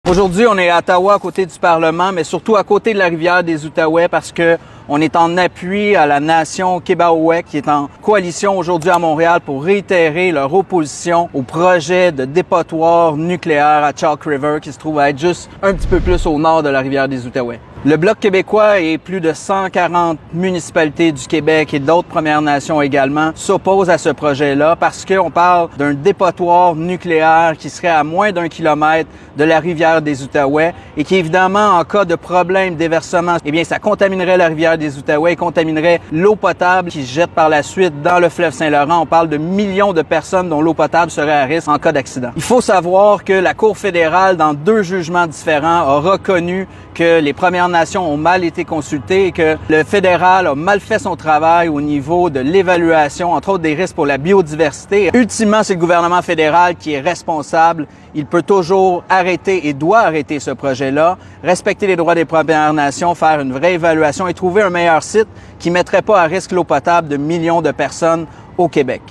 Aujourd'hui, on est à Ottawa, à côté du Parlement, mais surtout à côté de la rivière des Outaouais parce que on est en appui à la nation Kébaoué qui est en coalition aujourd'hui à Montréal pour réitérer leur opposition au projet de dépotoir nucléaire à Chalk River qui se trouve à être juste un petit peu plus au nord de la rivière des Outaouais. Le Bloc québécois et plus de 140 municipalités du Québec et d'autres Premières Nations également s'opposent à ce projet-là parce qu'on parle d'un dépotoir nucléaire qui serait à moins d'1 kilomètre de la rivière des Outaouais et qui, évidemment, en cas de problème déversement, eh bien, ça contaminerait la rivière des Outaouais et contaminerait l'eau potable qui se jette par la suite dans le fleuve Saint-Laurent. On parle de millions de personnes dont l'eau potable serait à risque en cas d'accident. Il faut savoir que la Cour fédérale, dans 2 jugements différents, a reconnu que les Premières Nations ont mal été consultées et que le fédéral a mal fait son travail au niveau de l'évaluation, entre autres des risques pour la biodiversité. Ultimement, c'est le gouvernement fédéral qui est responsable. Il peut toujours arrêter et doit arrêter ce projet-là, respecter les droits des Premières Nations, faire une vraie évaluation et trouver un meilleur site qui ne mettrait pas à risque l'eau potable de millions de personnes au Québec.